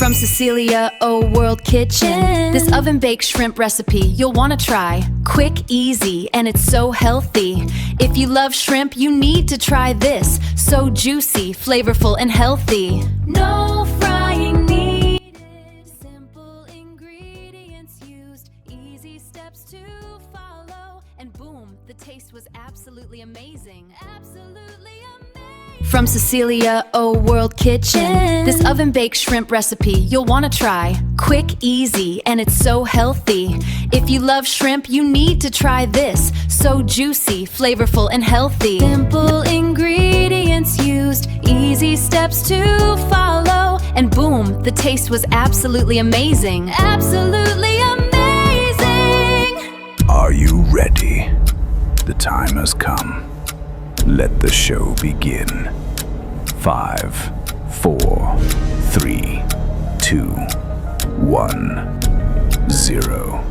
From Cecelia, oh world kitchen, this oven-baked shrimp recipe you'll want to try. Quick, easy, and it's so healthy. If you love shrimp, you need to try this. So juicy, flavorful, and healthy. No frying needed, simple ingredients used, easy steps to follow, and boom, the taste was absolutely amazing. Absolutely amazing. From Cecelia, oh world kitchen, this oven-baked shrimp recipe you'll want to try. Quick, easy, and it's so healthy. If you love shrimp, you need to try this. So juicy, flavorful, and healthy. Simple ingredients used, easy steps to follow, and boom, the taste was absolutely amazing. Absolutely amazing! Are you ready? The time has come. Let the show begin. 5, 4, 3, 2, 1, 0.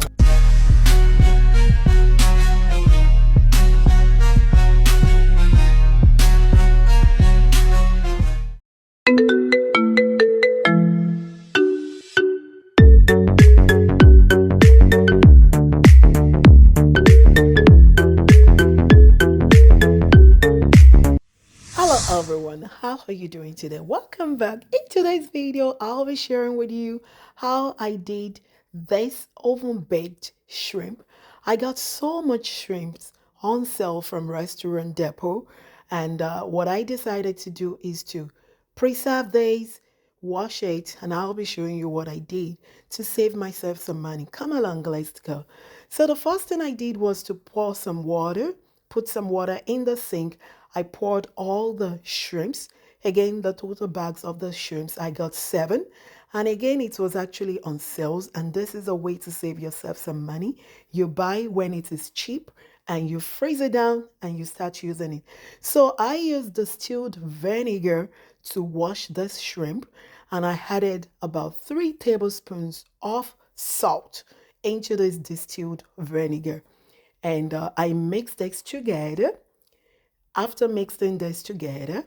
Hello everyone, how are you doing today? Welcome back. In today's video, I'll be sharing with you how I did this oven baked shrimp. I got so much shrimps on sale from Restaurant Depot, and what I decided to do is to preserve these, wash it, and I'll be showing you what I did to save myself some money. Come along, let's go. So the first thing I did was to pour some water, put some water in the sink. I poured all the shrimps. Again, the total bags of the shrimps, I got 7. And again, it was actually on sales. And this is a way to save yourself some money. You buy when it is cheap and you freeze it down and you start using it. So I used distilled vinegar to wash this shrimp. And I added about 3 tablespoons of salt into this distilled vinegar. And I mixed this together. After mixing this together,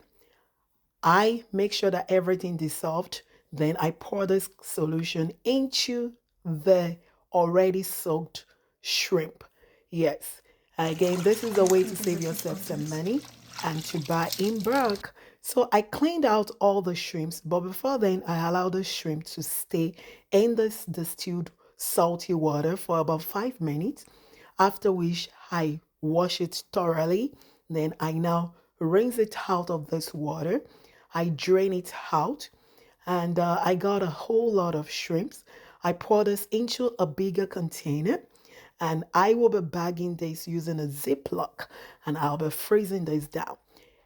I make sure that everything dissolved. Then I pour this solution into the already soaked shrimp. Yes, again, this is a way to save yourself some money and to buy in bulk. So I cleaned out all the shrimps, but before then, I allowed the shrimp to stay in this distilled salty water for about 5 minutes, after which I wash it thoroughly. Then I now rinse it out of this water. I drain it out, and I got a whole lot of shrimps. I pour this into a bigger container, and I will be bagging this using a Ziploc, and I'll be freezing this down.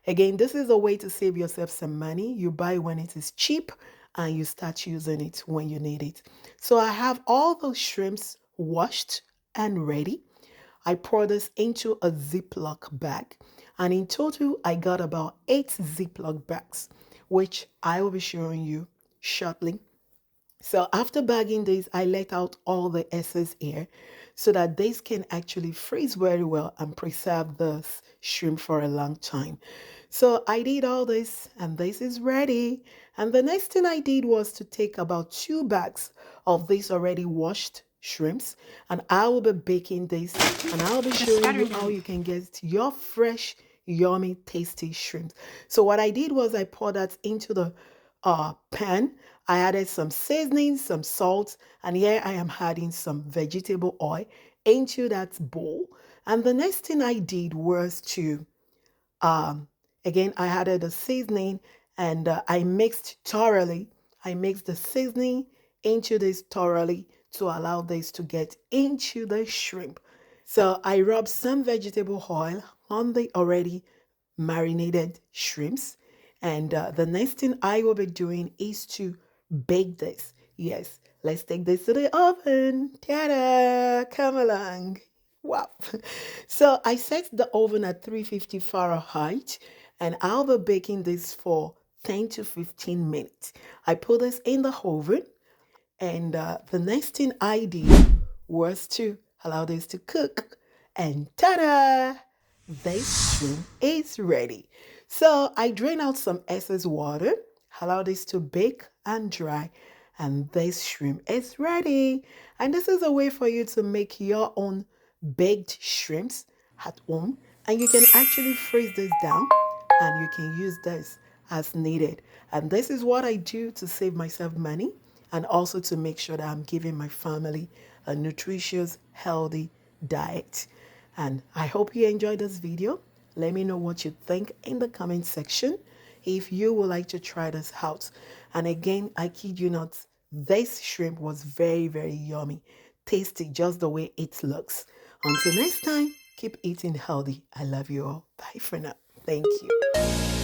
Again, this is a way to save yourself some money. You buy when it is cheap, and you start using it when you need it. So I have all those shrimps washed and ready. I pour this into a Ziploc bag, and in total I got about 8 Ziploc bags, which I will be showing you shortly. So after bagging this, I let out all the excess air so that this can actually freeze very well and preserve the shrimp for a long time. So I did all this, and this is ready. And the next thing I did was to take about 2 bags of this already washed shrimps, and I will be baking this, and I'll be showing you how you can get your fresh, yummy, tasty shrimps. So what I did was I poured that into the pan. I added some seasoning, some salt, and here I am adding some vegetable oil into that bowl. And the next thing I did was to again, I added the seasoning, and I mixed thoroughly. I mixed the seasoning into this thoroughly to allow this to get into the shrimp. So I rubbed some vegetable oil on the already marinated shrimps. And the next thing I will be doing is to bake this. Yes, let's take this to the oven. Ta-da! Come along. Wow. So I set the oven at 350 Fahrenheit, and I'll be baking this for 10 to 15 minutes. I put this in the oven, and the next thing I did was to allow this to cook. And ta-da! This shrimp is ready. So I drain out some excess water, allow this to bake and dry. and this shrimp is ready. And this is a way for you to make your own baked shrimps at home, and you can actually freeze this down and you can use this as needed. And this is what I do to save myself money and also to make sure that I'm giving my family a nutritious, healthy diet. And I hope you enjoyed this video. Let me know what you think in the comment section if you would like to try this out. And again, I kid you not, this shrimp was very, very yummy. Tasty just the way it looks. Until next time, keep eating healthy. I love you all. Bye for now. Thank you.